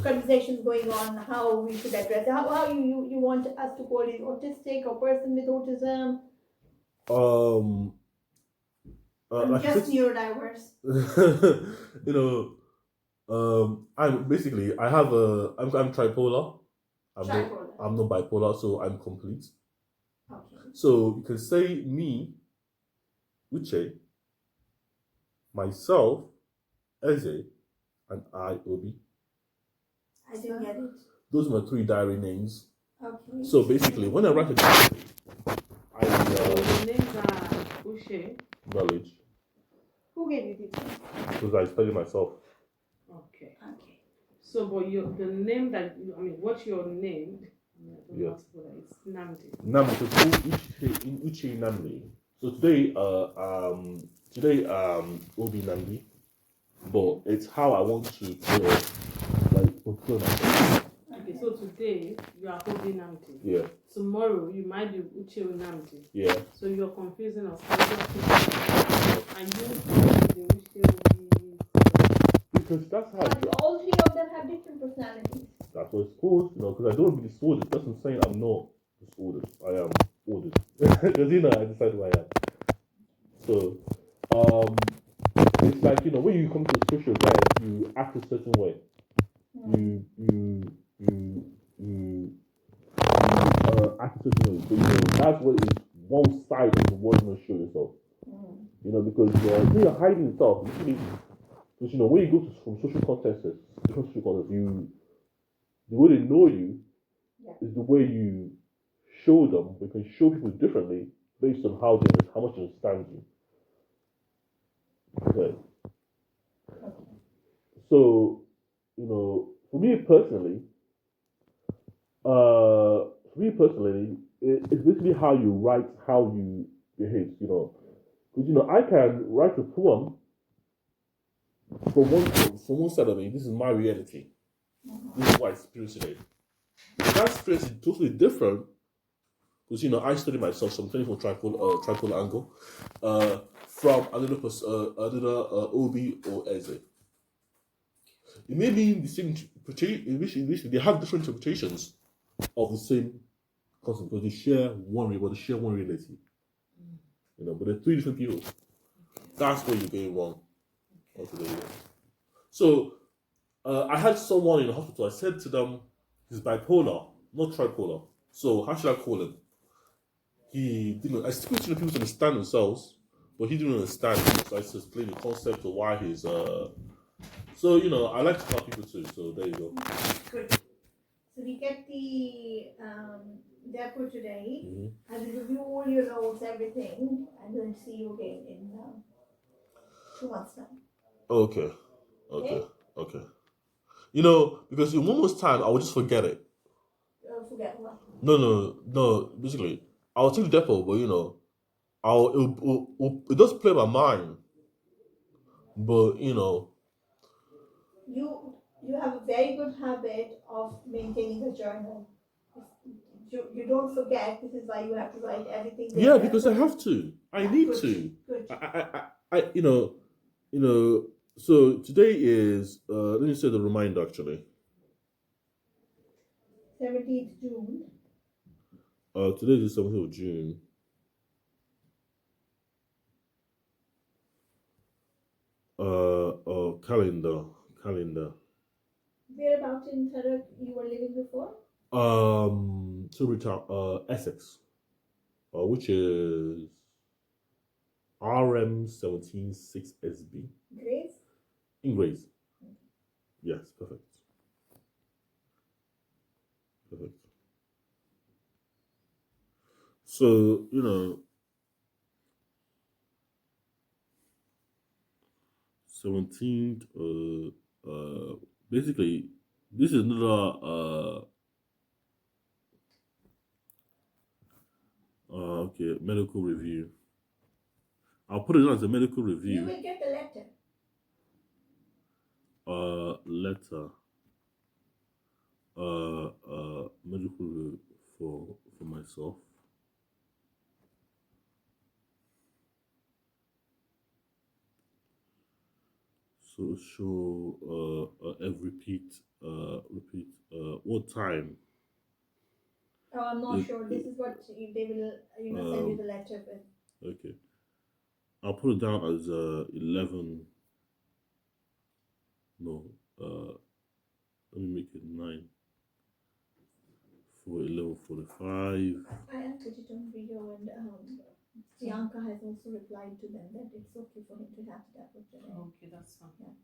conversations going on how we should address it. How you want us to call it autistic or person with autism? Just neurodiverse. I have I'm tripolar. I'm not bipolar, so I'm complete. Okay. So you can say me, Uche, myself, Eze, and I, Obi. I didn't get it. Those are my 3 diary names. Okay. So basically, when I write a diary, the names are Uche. Knowledge. Who gave you these names? Because I study myself. Okay. So, but the name what you're named, Yes. It's Namdi. Namdi, so Uche Namdi. So today, Obi Namdi, but it's how I want to portray myself. Okay, so today you are Obi Namdi. Yeah. Tomorrow you might be Uche Namdi. Yeah. So you're confusing us. And you the Uche Obi. Because that's how. All 3 of them have different personalities. That's what it's called, because I don't want to be disordered. That's what I'm saying. I'm not disordered. I am ordered. Because I decide who I am. So, it's like when you come to a social event, you act a certain way. You act a certain way. So that's what is one side of the world you show yourself. Because you're hiding yourself. Because when you go from social contexts, the way they know you is the way you show them. We can show people differently based on how much they understand you. Okay. So, for me personally, it's basically how you write, how you behave. Because I can write a poem from one side of me. This is my reality. This is what I experience today. That experience is totally different because I study myself, so I'm training for tripolar angle from another Obi or Eze. It may be the same interpretation. They have different interpretations of the same concept because they share one reality. But they're 3 different people. That's where you're going wrong. So I had someone in the hospital. I said to them, he's bipolar, not tripolar. So how should I call him? He didn't. I still teaching people to understand themselves, but he didn't understand. So I just explained the concept of why he's. So I like to tell people too. So there you go. Good. So we get the depot today. I will review all your notes, everything, and then see you again in 2 months time. Okay. Okay. Okay. You know, because in 1 month's time, I will just forget it. Forget what? No. Basically, I'll take the depot, but you know, it does play my mind. But you know, You have a very good habit of maintaining a journal. You don't forget. This is why you have to write everything yeah, there. because I have to. I Yeah, need good, to. good. You know. So today is let me say the reminder actually. 17th June. Today is the 7th of June. Calendar. Whereabouts in Tarak you were living before? Essex, which is RM176SB Grace? in Grays. Yes, perfect. So you know, 17th. Basically, this is another. Okay, medical review. I'll put it on as a medical You review. will get the letter. Letter. Medical review for myself. So show repeat what time? Oh, I'm not sure. This is what they will, send you the letter with. Okay. I'll put it down as 11. No, let me make it 9 for 11:45. I have put it on video, and Priyanka has also replied to them that it's okay for him to have that with today. Okay, that's fine.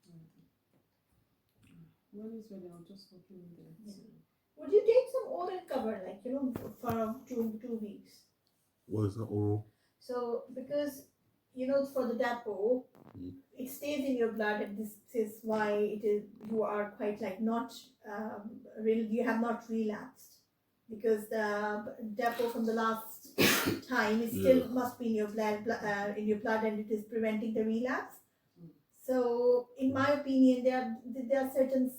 Yeah. When is ready, I'll just look in there. Yeah. Would you take some oral cover, like, for 2 weeks? What is that oral? So, because, for the depot, it stays in your blood, and this is why you are quite like not, you have not relapsed. Because the depot from the last time is still must be in your blood, and it is preventing the relapse. So, in my opinion, there are certain,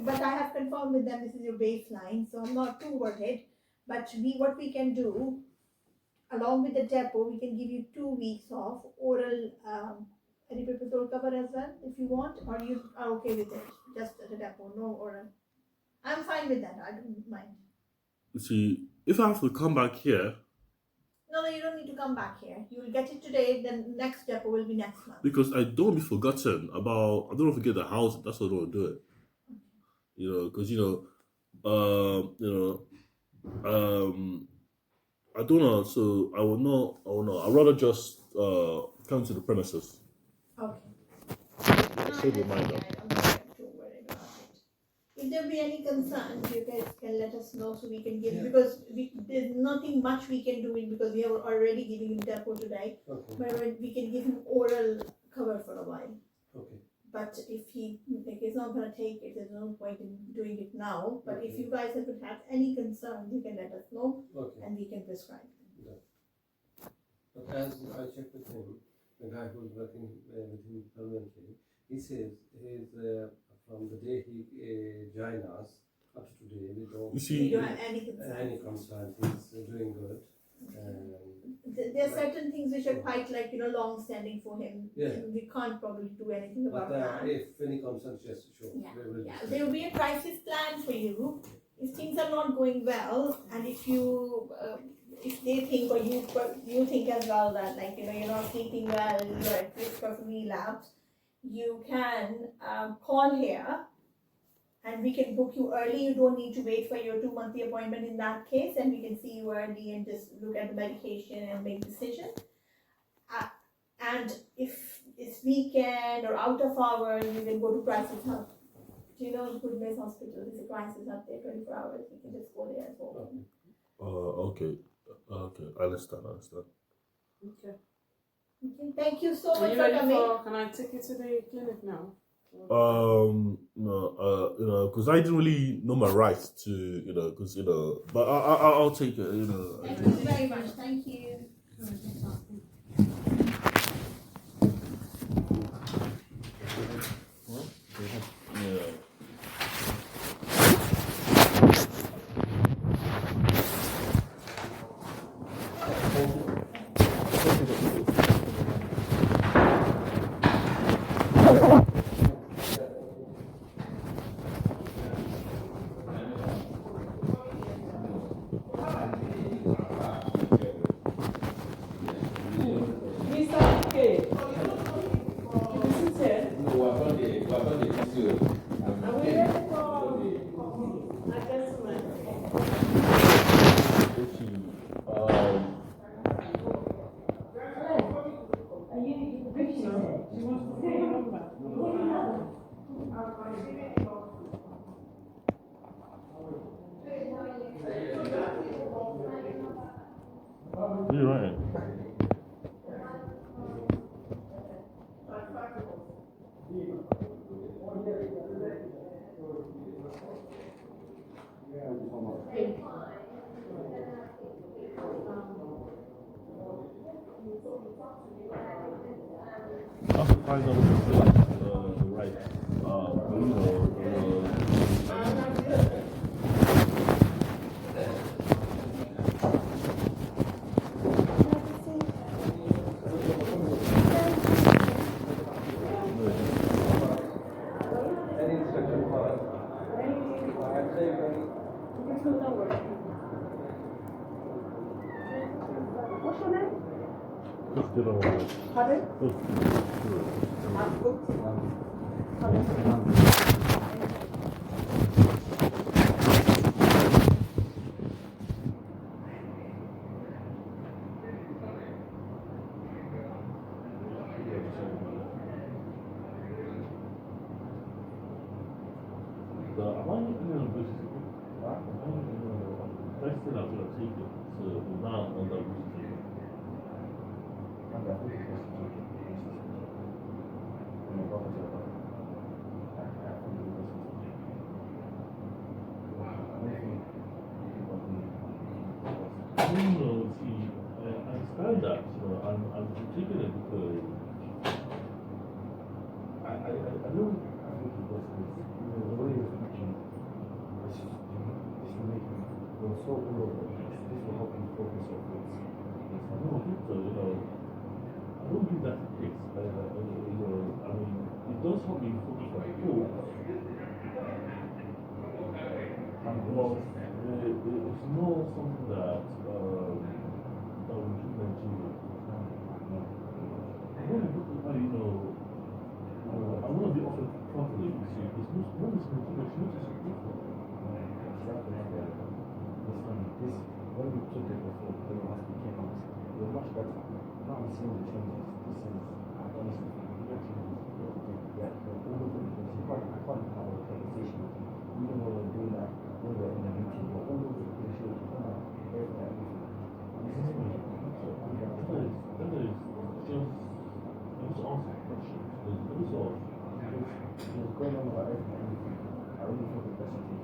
but I have confirmed with them this is your baseline, so I'm not too worried. But what we can do, along with the depot, we can give you 2 weeks of oral aripiprazole cover as well, if you want, or you are okay with it, just at the depot, no oral. I'm fine with that. I don't mind. See, if I have to come back here. No, you don't need to come back here. You will get it today, then next depot will be next month. Because I don't want to be forgotten about. I don't want to forget the house. That's why I don't want to do it. Because I don't know. So I will not. I'd rather just come to the premises. Okay. Save reminder. I'm not too worried about it. If there be any concerns, you guys can let us know so we can give, because there's nothing much we can do because we are already giving him depot today. Okay. But we can give him oral cover for a while. Okay. But if he's not going to take it, there's no point in doing it now. But if you guys would have any concerns, you can let us know, and we can prescribe. Yeah. But as I checked with him, the guy who's working with him permanently, he says he's from the day he joined us up to today, we don't have any concerns. He's doing good. There are certain things which are quite long standing for him. Yeah. We can't probably do anything about that. If any concerns, yes, sure. There will be a crisis plan for you if things are not going well, and if you if they think, or you think as well, that you're not sleeping well, you're at risk of relapse, you can call here and we can book you early. You don't need to wait for your 2 monthly appointment in that case, and we can see you early and just look at the medication and make decision. And if it's weekend or out of hours, you can go to crisis hub. Do you know Goodness Hospital? There's a crisis up there 24 hours. You can just go there as well. Okay. I understand. Okay. Okay. Thank you so Are much you for ready coming. for? Can I take you to the clinic now? No, because I didn't really know my rights to, because but I'll take it, Thank you very much. Thank you. Yeah. Mr. K. You sit here. No, we're done the physio. Are we ready for adjustment? She wants to say a number. You're right. I'm surprised I was the right, What's your name? just get over it. Pardon? I understand that, I'm taking it because I don't. I think it was the way you're speaking, this will make you're so all over the place. This will help you focus your thoughts. I don't think so, I don't think that's the case. I mean, it does help me focus on thoughts. Well, it's more something that will keep my children. I want to look at, I want to be offered properly, you see, because most is going to be different. This, when we took it before, when the hospital came out, we were much better. Now I'm seeing the changes. This is, honestly, we actually, yeah, all over the place. I can't have a conversation with you. Even when we're doing that, when we're in a meeting, we're all over the place. You're everything. This is me. So I'm That is just, I'm just asking questions. There's also, what's going on about everything. I really feel the pressure to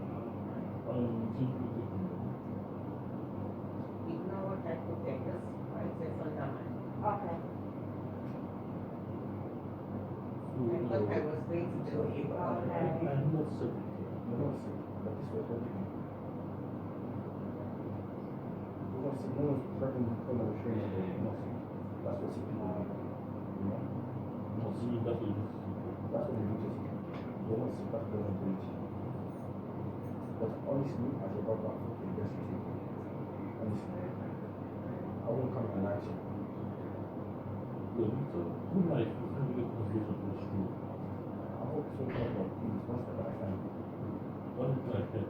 Ignore what I put there, just write this underline. Okay. I thought I was going to do it. Okay. I'm not sick. You're not sick, but this was everything. No one's pregnant from a training day, you're not sick. That's what sick people do. You know? Not sick, that's what it is. That's what they do to sick people. You're not sick, that's what they're doing to you. But honestly, as a brother, I think the best thing. Honestly. I won't come and lie to you. Good life, it's going to get conversation from the school. I hope so far, but please, one step at a time. What is that head?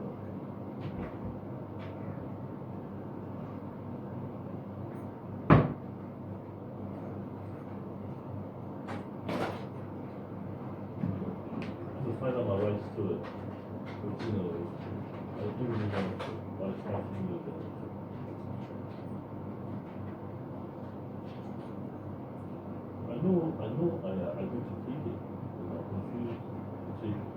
To find out my rights to it. But, I do really want to, but it's not for me to do. I know I go to feed it. I confuse the chicken.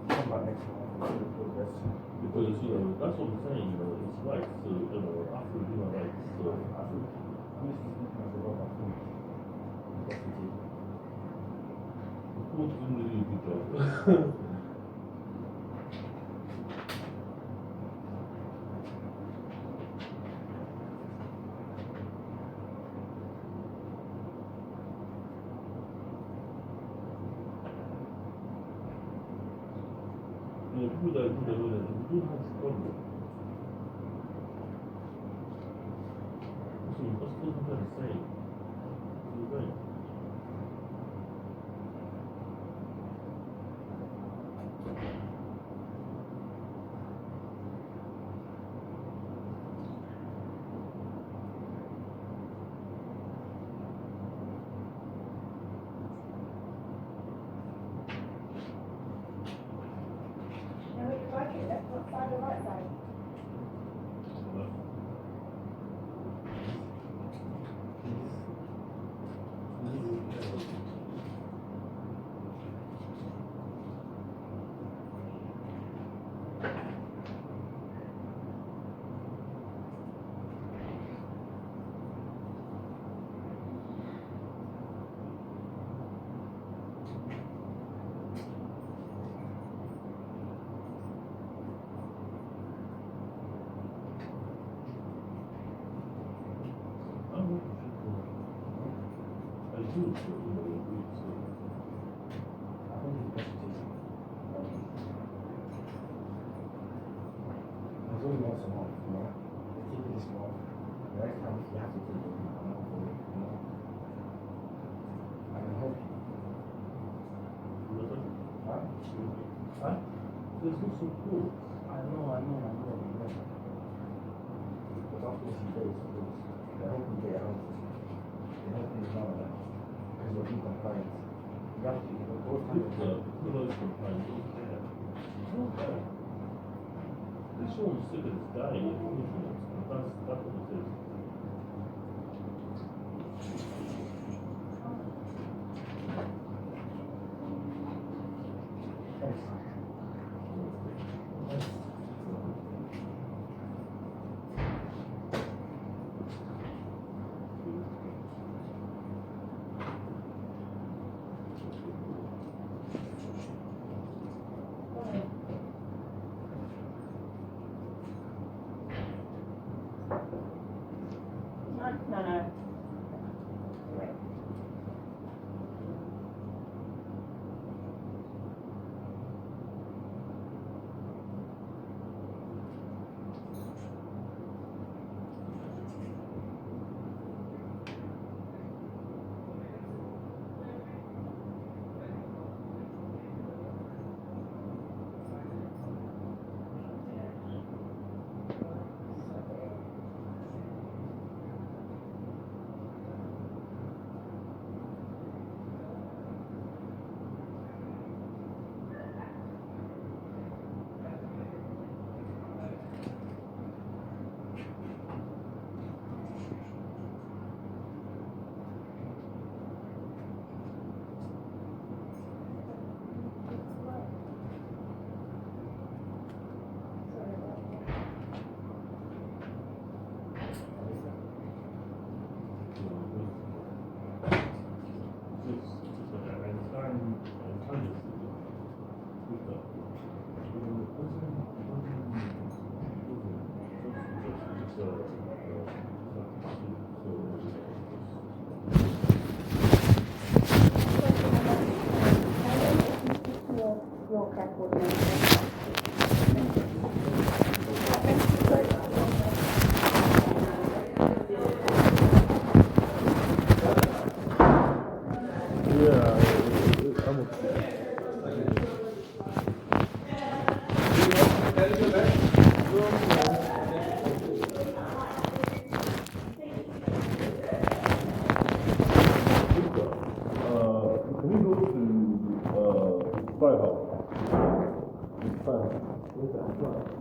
Come back next month. Because, that's what I'm saying, it's right. So, after we do our rights, so who's doing the really good job? People that do the road, we don't have this problem. So, what's supposed to be the same? It's the same. Now, if you like it, left side or right side? I do, so, There's only once a month, Take it this month. The next time you have to take it a month for it, I can help you. Huh? There's no support. I know. But after this, you get support. They help you get out. They help you know that. Because you're being compliant. You have to, both times. Nobody's compliant, don't care. Don't care. This one's sick as dying, that's what it is. No.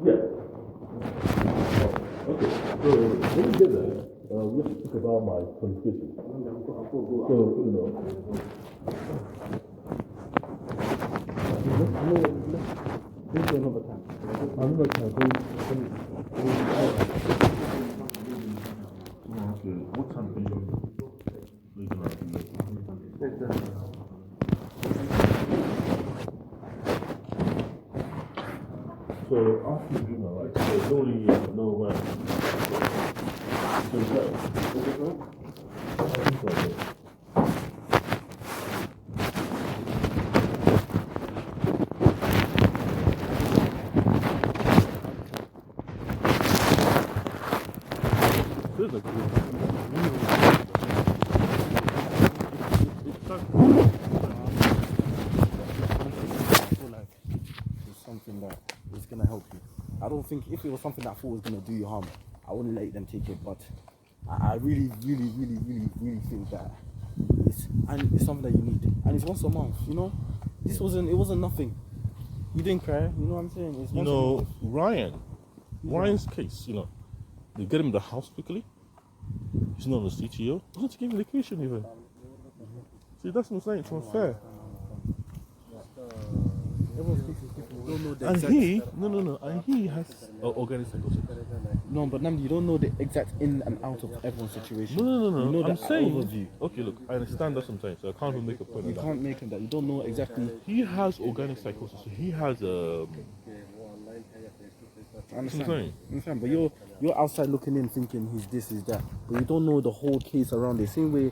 Yeah. Okay, so when you get there, we have to talk about my qualification. So, another time. Okay, what time can you leave out? So after dinner, right? So don't really know where. So is that right? I think so. Feels like I feel like it's something that is gonna help you. I don't think if it was something that I thought was gonna do you harm, I wouldn't let them take it. But I really think that it's something that you need, and it's once a month. You know, it wasn't nothing. You didn't cry. You know what I'm saying? It's once a month. Ryan's case. They get him the house quickly. He's not on the CTO. He doesn't give him vacation even. See, that's what I'm saying. It's unfair. Everyone's case is different. You don't know the And exact. and he has organic psychosis. No, but Namdi, you don't know the exact in and out of everyone's situation. No. You know I'm the saying. overview. Okay, look, I understand that sometimes, so I can't even make a point You of that. can't make him that. You don't know exactly. He has organic psychosis. So he has I understand, but you're outside looking in, thinking he's this, he's that, but you don't know the whole case around it. Same way,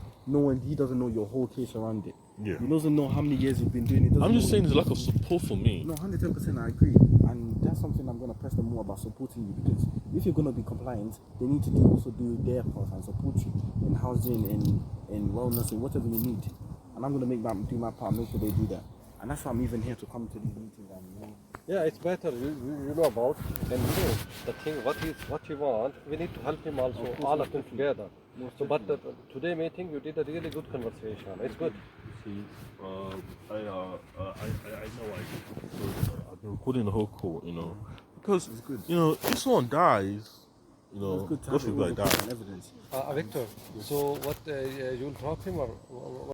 he doesn't know your whole case around it. Yeah. He doesn't know how many years you've been doing it. I'm just saying there's a lack of support for me. No, 110%, I agree, and that's something I'm gonna press them more about supporting you, because if you're gonna be compliant, they need to also do their part and support you in housing, in wellness, in whatever you need. And I'm gonna do my part, make sure they do that. And that's why I'm even here to come to these meetings and. Yeah, it's better. You know about, and the thing. What you want. We need to help him also. All of them together. So, but today meeting, you did a really good conversation. It's good. See, I know I've been recording the whole call, because if someone dies, It's good to God have it forbid I die. evidence. Victor. So, what you'll drop him or?